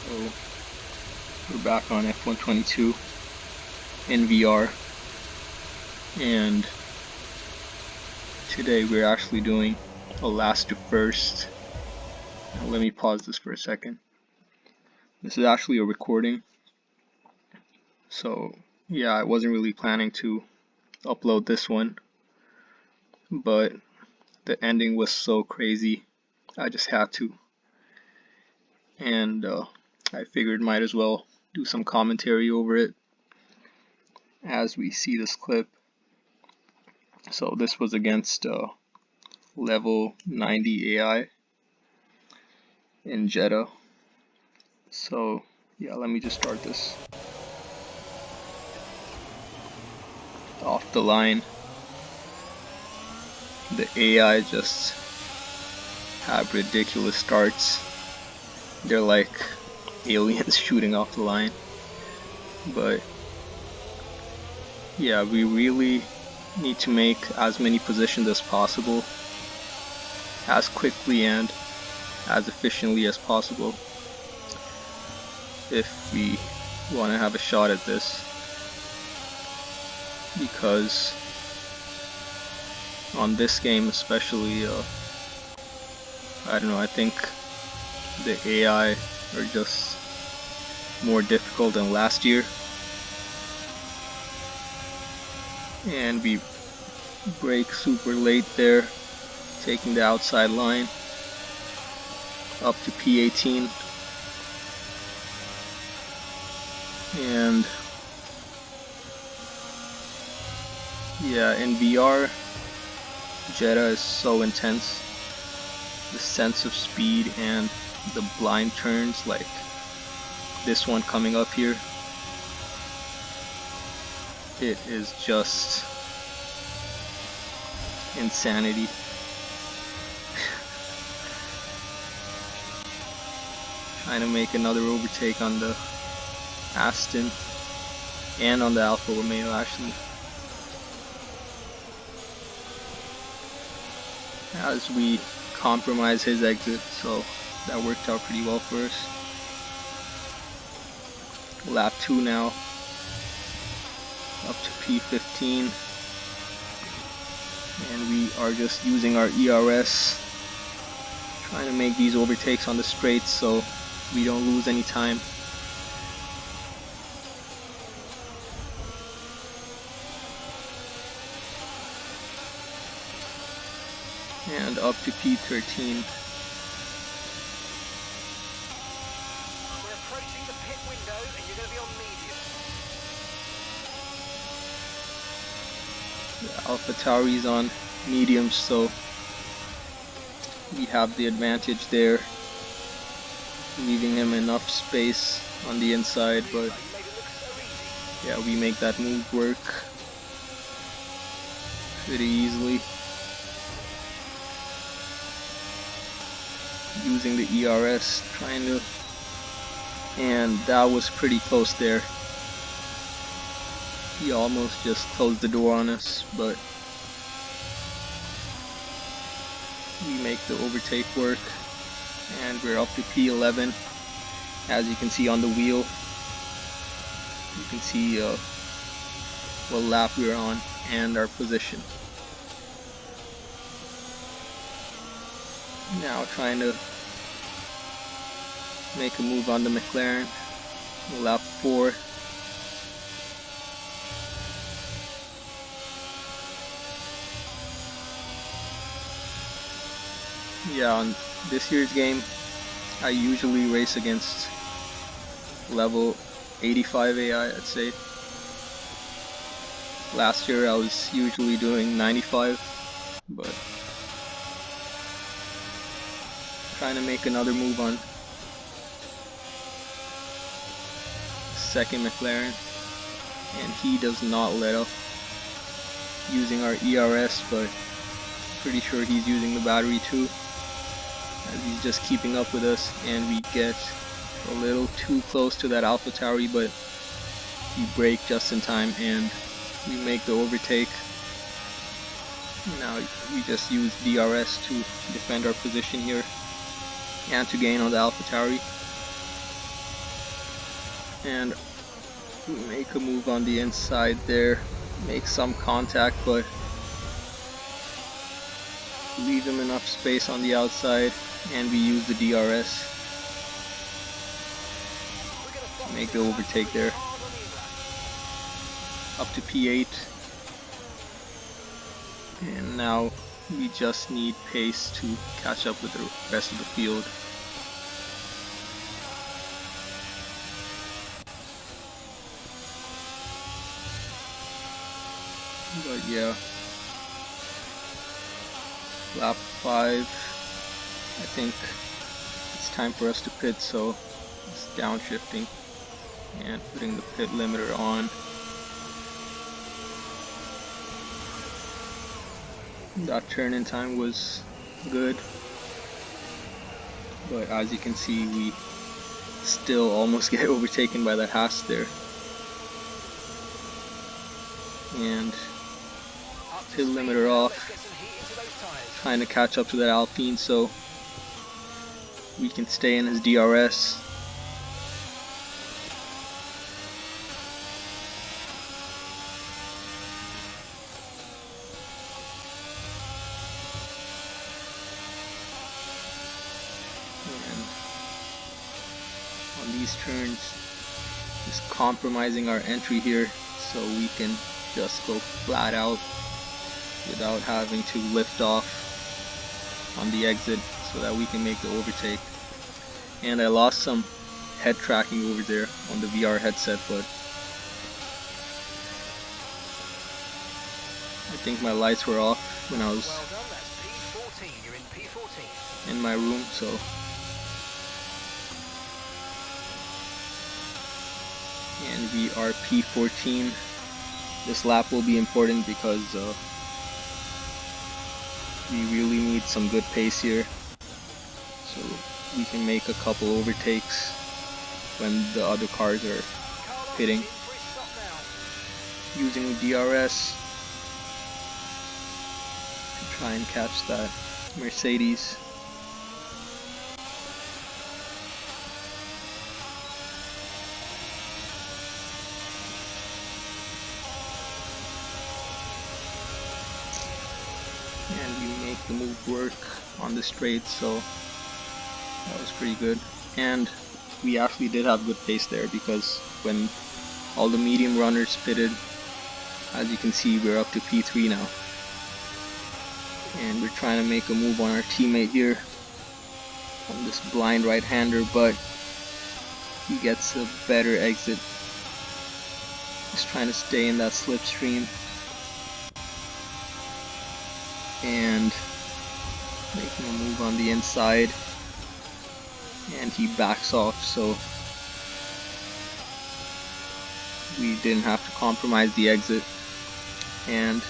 So we're back on F122 in VR, and today we're actually doing a last to first. Now, let me pause this for a second. This is actually a recording, so yeah, I wasn't really planning to upload this one, but the ending was so crazy I just had to, and I figured might as well do some commentary over it as we see this clip. So this was against level 90 AI in Jeddah. So yeah, let me just start this off the line. The AI just have ridiculous starts. They're like aliens shooting off the line. But yeah, we really need to make as many positions as possible, as quickly and as efficiently as possible, if we want to have a shot at this. Because on this game especially, I don't know, I think the AI are just more difficult than last year, and we brake super late there, taking the outside line up to P18, and yeah, in VR Jeddah is so intense. The sense of speed and the blind turns, like this one coming up here, it is just insanity. Trying to make another overtake on the Aston and on the Alfa Romeo actually, as we compromise his exit, so that worked out pretty well for us. Lap 2 now, up to P15, and we are just using our ERS, trying to make these overtakes on the straights so we don't lose any time. And up to P13. We're approaching the pit window and you're going to be on medium. The AlphaTauri's on medium, so we have the advantage there, leaving him enough space on the inside, but yeah, we make that move work pretty easily using the ERS, trying to, and that was pretty close there. He almost just closed the door on us, but we make the overtake work, and we're up to P11. As you can see on the wheel, you can see what lap we're on and our position. Now trying to make a move on the McLaren, lap 4. Yeah, on this year's game, I usually race against level 85 AI, I'd say. Last year I was usually doing 95, but trying to make another move on second McLaren, and he does not let up, using our ERS, but pretty sure he's using the battery too, as he's just keeping up with us, and we get a little too close to that AlphaTauri, but we brake just in time and we make the overtake. Now we just use DRS to defend our position here and to gain on the AlphaTauri. and make a move on the inside there, make some contact, but leave him enough space on the outside, and we use the DRS to make the overtake there. Up to P8, and now we just need pace to catch up with the rest of the field. But yeah, lap 5, I think it's time for us to pit, so it's downshifting and putting the pit limiter on. That turn in time was good, but as you can see, we still almost get overtaken by that Haas there. And pit limiter off, trying to catch up to that Alpine so we can stay in his DRS. And on these turns, just compromising our entry here so we can just go flat out without having to lift off on the exit so that we can make the overtake. And I lost some head tracking over there on the VR headset, but I think my lights were off when I was in my room, so and we are P14. This lap will be important because we really need some good pace here so we can make a couple overtakes when the other cars are pitting. Using DRS to try and catch that Mercedes. And we make the move work on the straight, so that was pretty good. And we actually did have good pace there because when all the medium runners pitted, as you can see, we're up to P3 now. And we're trying to make a move on our teammate here on this blind right-hander, but he gets a better exit. Just trying to stay in that slipstream and making a move on the inside, and he backs off, so we didn't have to compromise the exit and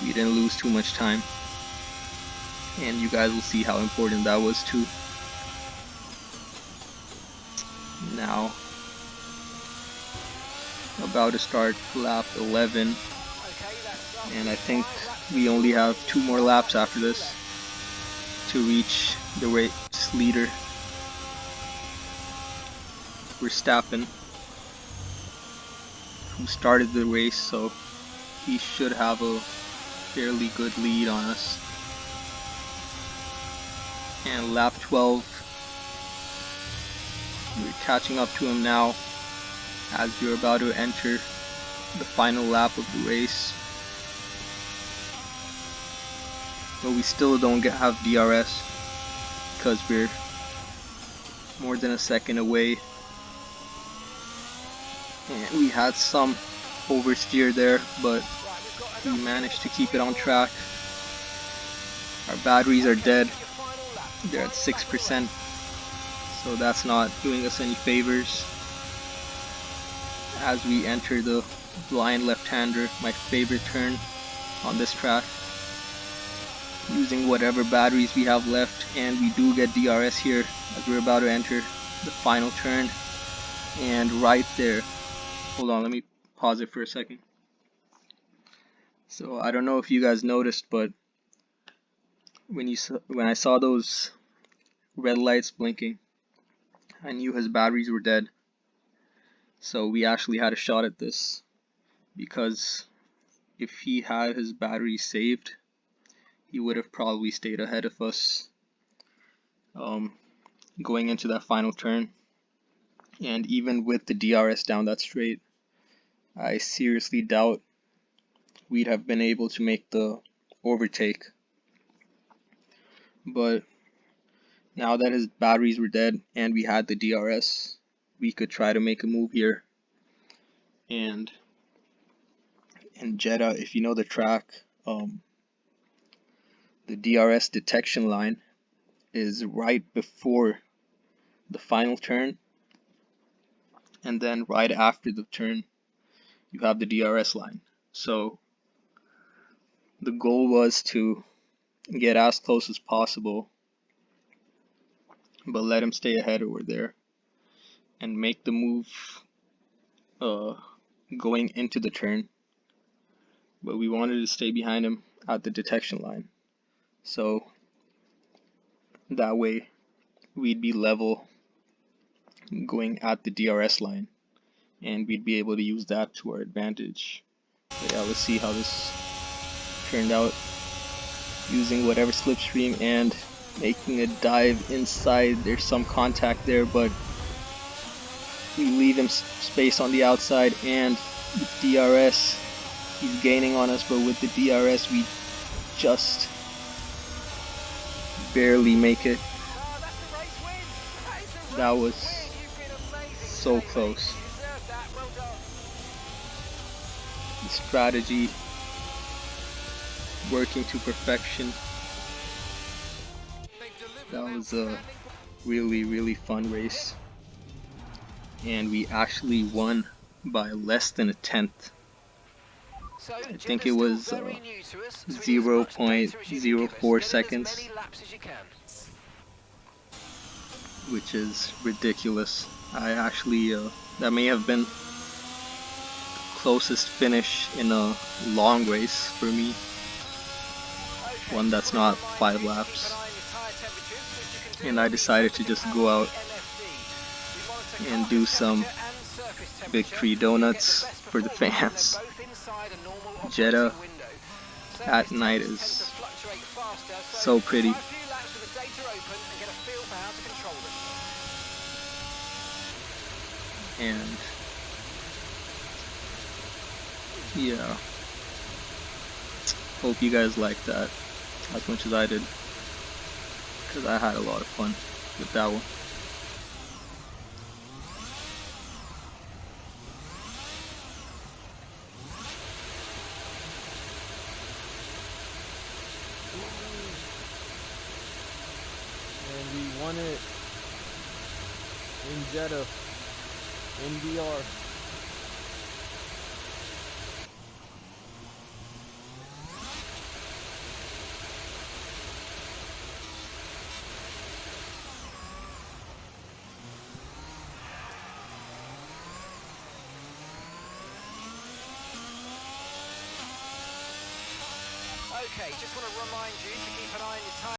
we didn't lose too much time, and you guys will see how important that was too. Now about to start lap 11, and I think we only have 2 more laps after this to reach the race leader, Verstappen, who started the race, so he should have a fairly good lead on us. And lap 12, we're catching up to him now as we're about to enter the final lap of the race. But we still don't have DRS because we're more than a second away. And we had some oversteer there, but we managed to keep it on track. Our batteries are dead. They're at 6%, so that's not doing us any favors. As we enter the blind left-hander, my favorite turn on this track, using whatever batteries we have left, and we do get DRS here as we're about to enter the final turn. And right there, hold on, let me pause it for a second. So I don't know if you guys noticed, but when I saw those red lights blinking, I knew his batteries were dead. So we actually had a shot at this, because if he had his battery saved, he would have probably stayed ahead of us going into that final turn. And even with the DRS down that straight, I seriously doubt we'd have been able to make the overtake. But now that his batteries were dead and we had the DRS, we could try to make a move here. And in Jeddah, if you know the track, the DRS detection line is right before the final turn, and then right after the turn you have the DRS line. So the goal was to get as close as possible, but let him stay ahead over there and make the move going into the turn. But we wanted to stay behind him at the detection line, so that way we'd be level going at the DRS line, and we'd be able to use that to our advantage. But yeah, let's see how this turned out, using whatever slipstream and making a dive inside. There's some contact there, but we leave him space on the outside, and with DRS he's gaining on us, but with the DRS we just barely make it. That was so close. The strategy working to perfection. That was a really fun race, and we actually won by less than a tenth. I think it was 0.04 seconds, which is ridiculous. I actually, that may have been the closest finish in a long race for me, one that's not 5 laps. And I decided to just go out and do some victory donuts for the fans. Jeddah at night is so pretty. And yeah, hope you guys liked that as much as I did, because I had a lot of fun with that one. And we won it in Jeddah, in VR. Okay, just want to remind you to keep an eye on your time.